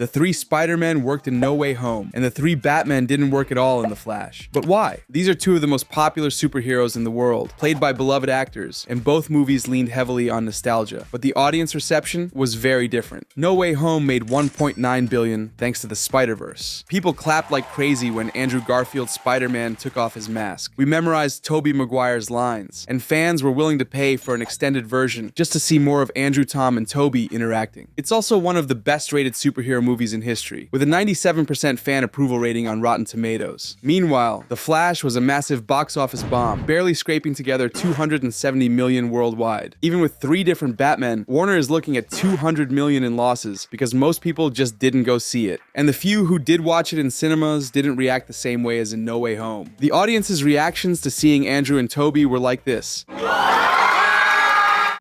The 3 Spider-Men worked in No Way Home, and the 3 Batmen didn't work at all in The Flash. But why? These are 2 of the most popular superheroes in the world, played by beloved actors, and both movies leaned heavily on nostalgia. But the audience reception was very different. No Way Home made $1.9 billion thanks to the Spider-Verse. People clapped like crazy when Andrew Garfield's Spider-Man took off his mask. We memorized Tobey Maguire's lines, and fans were willing to pay for an extended version just to see more of Andrew, Tom, and Tobey interacting. It's also one of the best-rated superhero movies in history, with a 97% fan approval rating on Rotten Tomatoes. Meanwhile, The Flash was a massive box office bomb, barely scraping together $270 million worldwide. Even with 3 different Batmen, Warner is looking at $200 million in losses because most people just didn't go see it. And the few who did watch it in cinemas didn't react the same way as in No Way Home. The audience's reactions to seeing Andrew and Tobey were like this.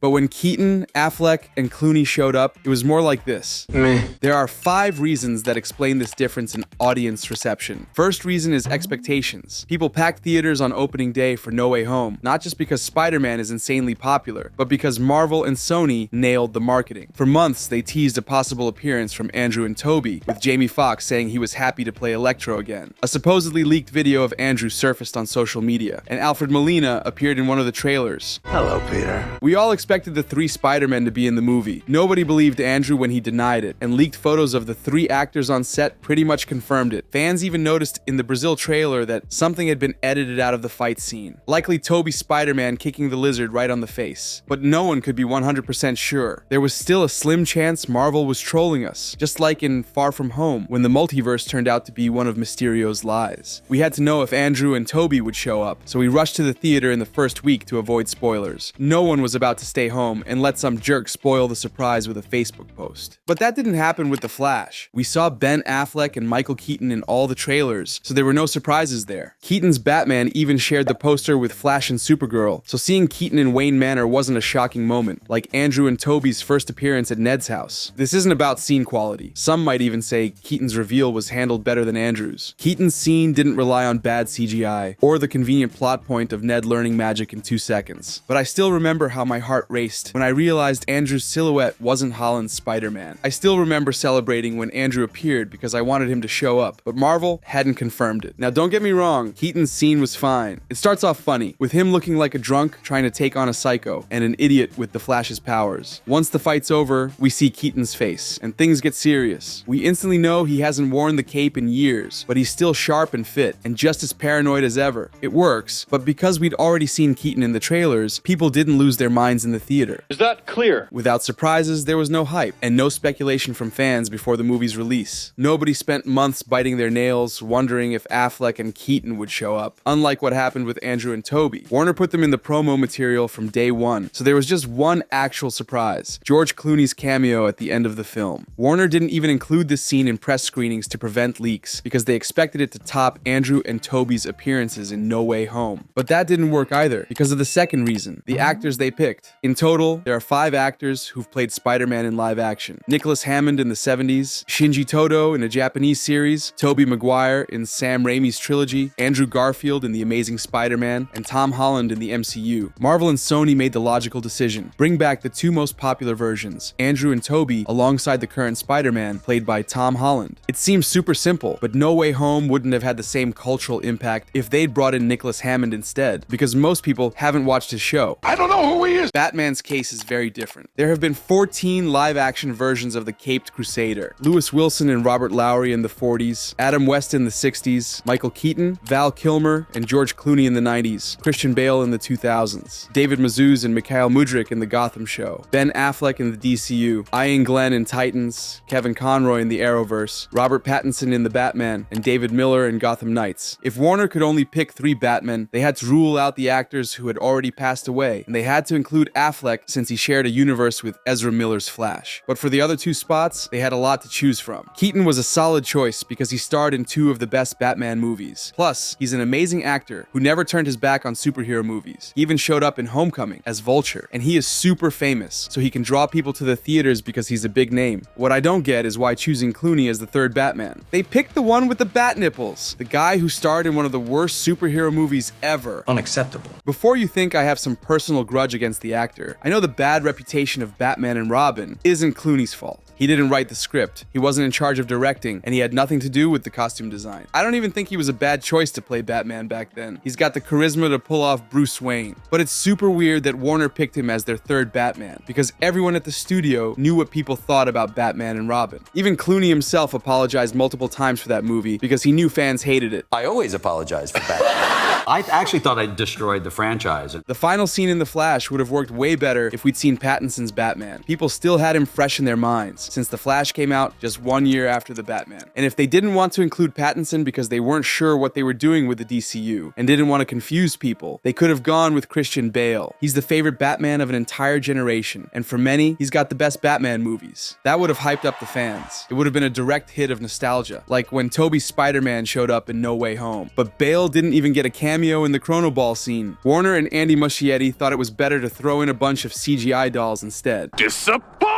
But when Keaton, Affleck, and Clooney showed up, it was more like this. Meh. There are 5 reasons that explain this difference in audience reception. First reason is expectations. People packed theaters on opening day for No Way Home, not just because Spider-Man is insanely popular, but because Marvel and Sony nailed the marketing. For months, they teased a possible appearance from Andrew and Tobey, with Jamie Foxx saying he was happy to play Electro again. A supposedly leaked video of Andrew surfaced on social media, and Alfred Molina appeared in one of the trailers. Hello, Peter. We all expected the 3 Spider-Men to be in the movie. Nobody believed Andrew when he denied it, and leaked photos of the 3 actors on set pretty much confirmed it. Fans even noticed in the Brazil trailer that something had been edited out of the fight scene. Likely Tobey's Spider-Man kicking the lizard right on the face. But no one could be 100% sure. There was still a slim chance Marvel was trolling us, just like in Far From Home, when the multiverse turned out to be one of Mysterio's lies. We had to know if Andrew and Tobey would show up, so we rushed to the theater in the first week to avoid spoilers. No one was about to stay home and let some jerk spoil the surprise with a Facebook post. But that didn't happen with The Flash. We saw Ben Affleck and Michael Keaton in all the trailers, so there were no surprises there. Keaton's Batman even shared the poster with Flash and Supergirl, so seeing Keaton in Wayne Manor wasn't a shocking moment, like Andrew and Tobey's first appearance at Ned's house. This isn't about scene quality. Some might even say Keaton's reveal was handled better than Andrew's. Keaton's scene didn't rely on bad CGI, or the convenient plot point of Ned learning magic in 2 seconds. But I still remember how my heart raced when I realized Andrew's silhouette wasn't Holland's Spider-Man. I still remember celebrating when Andrew appeared because I wanted him to show up, but Marvel hadn't confirmed it. Now don't get me wrong, Keaton's scene was fine. It starts off funny, with him looking like a drunk trying to take on a psycho, and an idiot with the Flash's powers. Once the fight's over, we see Keaton's face, and things get serious. We instantly know he hasn't worn the cape in years, but he's still sharp and fit, and just as paranoid as ever. It works, but because we'd already seen Keaton in the trailers, people didn't lose their minds in the theater. Is that clear? Without surprises, there was no hype, and no speculation from fans before the movie's release. Nobody spent months biting their nails, wondering if Affleck and Keaton would show up, unlike what happened with Andrew and Tobey. Warner put them in the promo material from day one, so there was just one actual surprise: George Clooney's cameo at the end of the film. Warner didn't even include this scene in press screenings to prevent leaks, because they expected it to top Andrew and Tobey's appearances in No Way Home. But that didn't work either, because of the second reason: the actors they picked. In total, there are 5 actors who've played Spider-Man in live action. Nicholas Hammond in the 70s, Shinji Todo in a Japanese series, Tobey Maguire in Sam Raimi's trilogy, Andrew Garfield in The Amazing Spider-Man, and Tom Holland in the MCU. Marvel and Sony made the logical decision: bring back the 2 most popular versions, Andrew and Tobey, alongside the current Spider-Man, played by Tom Holland. It seems super simple, but No Way Home wouldn't have had the same cultural impact if they'd brought in Nicholas Hammond instead, because most people haven't watched his show. I don't know who he is. Batman's case is very different. There have been 14 live-action versions of the Caped Crusader. Lewis Wilson and Robert Lowry in the 40s, Adam West in the 60s, Michael Keaton, Val Kilmer, and George Clooney in the 90s, Christian Bale in the 2000s, David Mazouz and Mikhail Mudrik in The Gotham Show, Ben Affleck in the DCU, Ian Glenn in Titans, Kevin Conroy in the Arrowverse, Robert Pattinson in The Batman, and David Miller in Gotham Knights. If Warner could only pick 3 Batmen, they had to rule out the actors who had already passed away, and they had to include Affleck since he shared a universe with Ezra Miller's Flash. But for the other 2 spots, they had a lot to choose from. Keaton was a solid choice because he starred in 2 of the best Batman movies. Plus, he's an amazing actor who never turned his back on superhero movies. He even showed up in Homecoming as Vulture, and he is super famous, so he can draw people to the theaters because he's a big name. What I don't get is why choosing Clooney as the 3rd Batman. They picked the one with the bat nipples, the guy who starred in one of the worst superhero movies ever. Unacceptable. Before you think I have some personal grudge against the actor, I know the bad reputation of Batman and Robin isn't Clooney's fault. He didn't write the script, he wasn't in charge of directing, and he had nothing to do with the costume design. I don't even think he was a bad choice to play Batman back then. He's got the charisma to pull off Bruce Wayne. But it's super weird that Warner picked him as their third Batman, because everyone at the studio knew what people thought about Batman and Robin. Even Clooney himself apologized multiple times for that movie because he knew fans hated it. I always apologize for Batman. I actually thought I destroyed the franchise. The final scene in The Flash would have worked way better if we'd seen Pattinson's Batman. People still had him fresh in their minds, since The Flash came out just 1 year after the Batman. And if they didn't want to include Pattinson because they weren't sure what they were doing with the DCU, and didn't want to confuse people, they could have gone with Christian Bale. He's the favorite Batman of an entire generation, and for many, he's got the best Batman movies. That would have hyped up the fans. It would have been a direct hit of nostalgia, like when Tobey's Spider-Man showed up in No Way Home. But Bale didn't even get a cameo in the Chrono Ball scene. Warner and Andy Muschietti thought it was better to throw in a bunch of CGI dolls instead. Disappointed!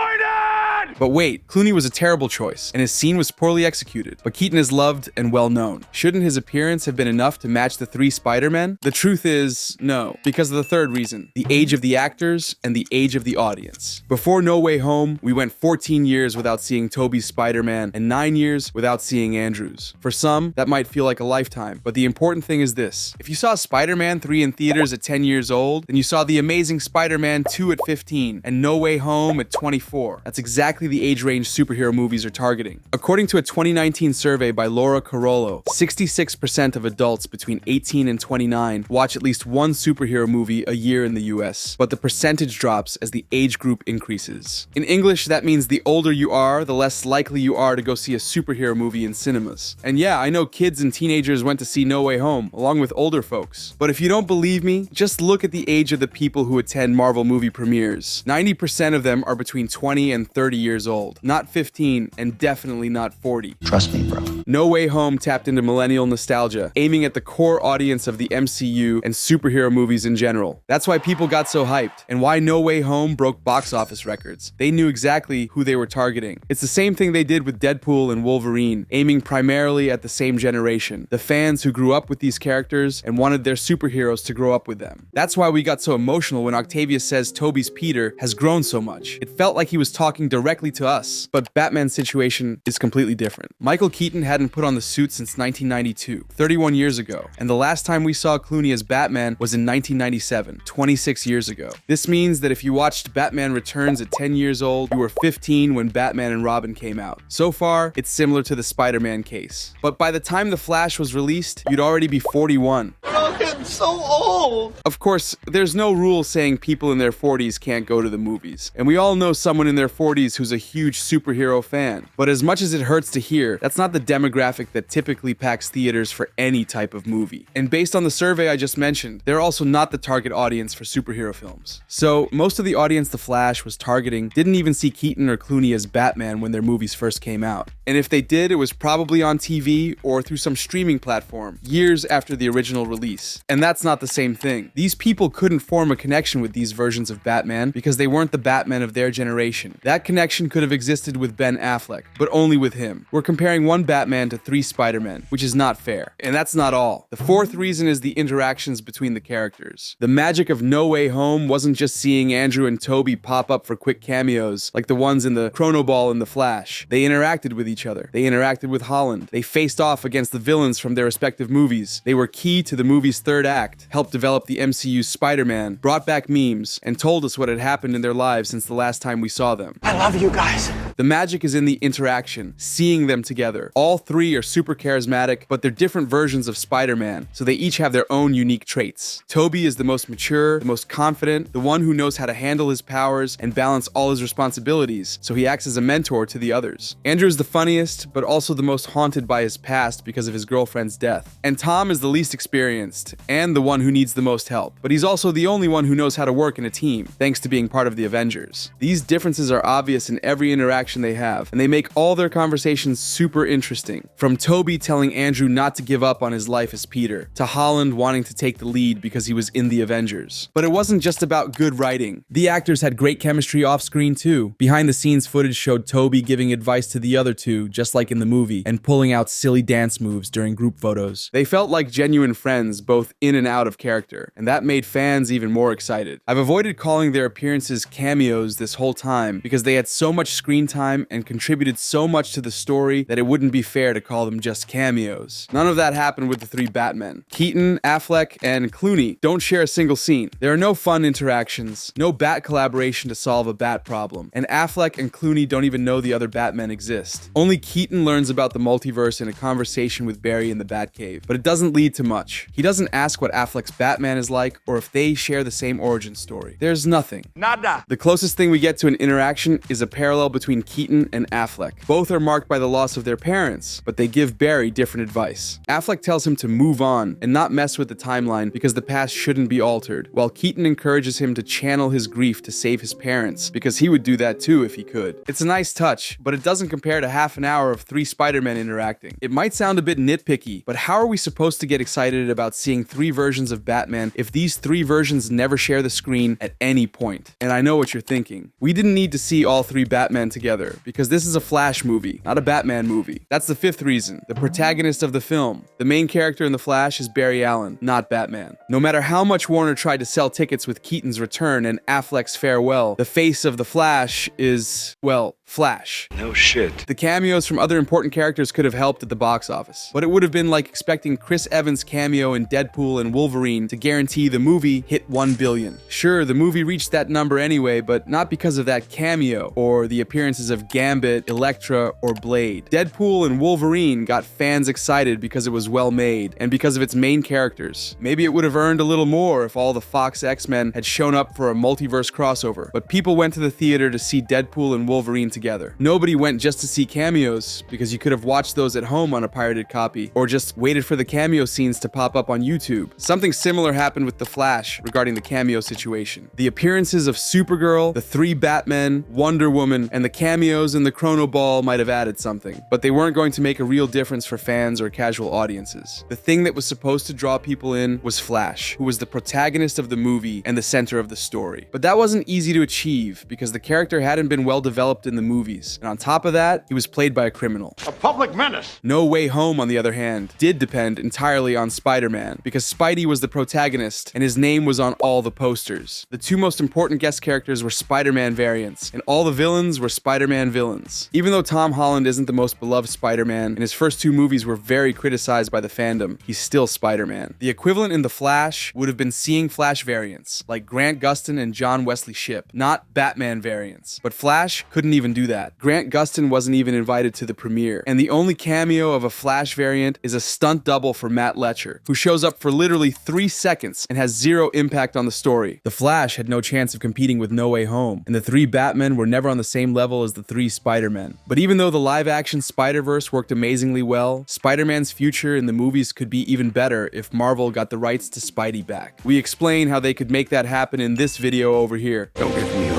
But wait, Clooney was a terrible choice, and his scene was poorly executed, but Keaton is loved and well known. Shouldn't his appearance have been enough to match the 3 Spider-Men? The truth is, no, because of the third reason: the age of the actors and the age of the audience. Before No Way Home, we went 14 years without seeing Tobey's Spider-Man and 9 years without seeing Andrew's. For some, that might feel like a lifetime, but the important thing is this: if you saw Spider-Man 3 in theaters at 10 years old, then you saw The Amazing Spider-Man 2 at 15 and No Way Home at 24. That's exactly the age range superhero movies are targeting. According to a 2019 survey by Laura Carollo, 66% of adults between 18 and 29 watch at least one superhero movie a year in the US, but the percentage drops as the age group increases. In English, that means the older you are, the less likely you are to go see a superhero movie in cinemas. And yeah, I know kids and teenagers went to see No Way Home, along with older folks. But if you don't believe me, just look at the age of the people who attend Marvel movie premieres. 90% of them are between 20 and 30 years old. Not 15, and definitely not 40. Trust me, bro. No Way Home tapped into millennial nostalgia, aiming at the core audience of the MCU and superhero movies in general. That's why people got so hyped, and why No Way Home broke box office records. They knew exactly who they were targeting. It's the same thing they did with Deadpool and Wolverine, aiming primarily at the same generation, the fans who grew up with these characters and wanted their superheroes to grow up with them. That's why we got so emotional when Octavia says Tobey's Peter has grown so much. It felt like he was talking directly to us. But Batman's situation is completely different. Michael Keaton hadn't put on the suit since 1992, 31 years ago, and the last time we saw Clooney as Batman was in 1997, 26 years ago. This means that if you watched Batman Returns at 10 years old, you were 15 when Batman and Robin came out. So far, it's similar to the Spider-Man case. But by the time The Flash was released, you'd already be 41. Oh, I'm so old! Of course, there's no rule saying people in their 40s can't go to the movies, and we all know someone in their 40s who's a huge superhero fan. But as much as it hurts to hear, that's not the demographic that typically packs theaters for any type of movie. And based on the survey I just mentioned, they're also not the target audience for superhero films. So most of the audience The Flash was targeting didn't even see Keaton or Clooney as Batman when their movies first came out. And if they did, it was probably on TV or through some streaming platform, years after the original release. And that's not the same thing. These people couldn't form a connection with these versions of Batman because they weren't the Batman of their generation. That connection could have existed with Ben Affleck, but only with him. We're comparing one Batman to 3 Spider-Men, which is not fair. And that's not all. The fourth reason is the interactions between the characters. The magic of No Way Home wasn't just seeing Andrew and Tobey pop up for quick cameos like the ones in the Chrono Ball and The Flash. They interacted with each other. They interacted with Holland. They faced off against the villains from their respective movies. They were key to the movie's third act, helped develop the MCU's Spider-Man, brought back memes, and told us what had happened in their lives since the last time we saw them. I love you guys. The magic is in the interaction, seeing them together. All 3 are super charismatic, but they're different versions of Spider-Man, so they each have their own unique traits. Tobey is the most mature, the most confident, the one who knows how to handle his powers and balance all his responsibilities, so he acts as a mentor to the others. Andrew is the funniest, but also the most haunted by his past because of his girlfriend's death. And Tom is the least experienced, and the one who needs the most help. But he's also the only one who knows how to work in a team, thanks to being part of the Avengers. These differences are obvious in every interaction they have, and they make all their conversations super interesting. From Tobey telling Andrew not to give up on his life as Peter, to Holland wanting to take the lead because he was in the Avengers. But it wasn't just about good writing. The actors had great chemistry off screen too. Behind the scenes footage showed Tobey giving advice to the other two, just like in the movie, and pulling out silly dance moves during group photos. They felt like genuine friends, both in and out of character, and that made fans even more excited. I've avoided calling their appearances cameos this whole time because they had so much screen time and contributed so much to the story that it wouldn't be fair to call them just cameos. None of that happened with the three Batmen. Keaton, Affleck, and Clooney don't share a single scene. There are no fun interactions, no Bat collaboration to solve a Bat problem, and Affleck and Clooney don't even know the other Batmen exist. Only Keaton learns about the multiverse in a conversation with Barry in the Batcave, but it doesn't lead to much. He doesn't ask what Affleck's Batman is like or if they share the same origin story. There's nothing. Nada. The closest thing we get to an interaction is a parallel between Keaton and Affleck. Both are marked by the loss of their parents, but they give Barry different advice. Affleck tells him to move on and not mess with the timeline because the past shouldn't be altered, while Keaton encourages him to channel his grief to save his parents because he would do that too if he could. It's a nice touch, but it doesn't compare to half an hour of three Spider-Men interacting. It might sound a bit nitpicky, but how are we supposed to get excited about seeing three versions of Batman if these three versions never share the screen at any point? And I know what you're thinking. We didn't need to see all three Batman together because this is a Flash movie, not a Batman movie. That's the fifth reason. The protagonist of the film. The main character in The Flash is Barry Allen, not Batman. No matter how much Warner tried to sell tickets with Keaton's return and Affleck's farewell, the face of The Flash is, well, Flash. No shit. The cameos from other important characters could have helped at the box office, but it would have been like expecting Chris Evans' cameo in Deadpool and Wolverine to guarantee the movie hit 1 billion. Sure, the movie reached that number anyway, but not because of that cameo or the appearances of Gambit, Elektra, or Blade. Deadpool and Wolverine got fans excited because it was well made and because of its main characters. Maybe it would have earned a little more if all the Fox X-Men had shown up for a multiverse crossover, but people went to the theater to see Deadpool and Wolverine together. Nobody went just to see cameos because you could have watched those at home on a pirated copy or just waited for the cameo scenes to pop up on YouTube. Something similar happened with The Flash regarding the cameo situation. The appearances of Supergirl, the three Batmen, Wonder Woman, and the cameos in the Chrono Ball might have added something, but they weren't going to make a real difference for fans or casual audiences. The thing that was supposed to draw people in was Flash, who was the protagonist of the movie and the center of the story. But that wasn't easy to achieve because the character hadn't been well developed in the movies, and on top of that, he was played by a criminal. A public menace. No Way Home, on the other hand, did depend entirely on Spider-Man, because Spidey was the protagonist and his name was on all the posters. The two most important guest characters were Spider-Man variants, and all the villains were Spider-Man villains. Even though Tom Holland isn't the most beloved Spider-Man, and his first two movies were very criticized by the fandom, he's still Spider-Man. The equivalent in The Flash would have been seeing Flash variants, like Grant Gustin and John Wesley Shipp, not Batman variants. But Flash couldn't even do that. Grant Gustin wasn't even invited to the premiere, and the only cameo of a Flash variant is a stunt double for Matt Letcher, who shows up for literally 3 seconds and has zero impact on the story. The Flash had no chance of competing with No Way Home, and the three Batmen were never on the same level as the three Spider-Men. But even though the live-action Spider-Verse worked amazingly well, Spider-Man's future in the movies could be even better if Marvel got the rights to Spidey back. We explain how they could make that happen in this video over here. Don't give me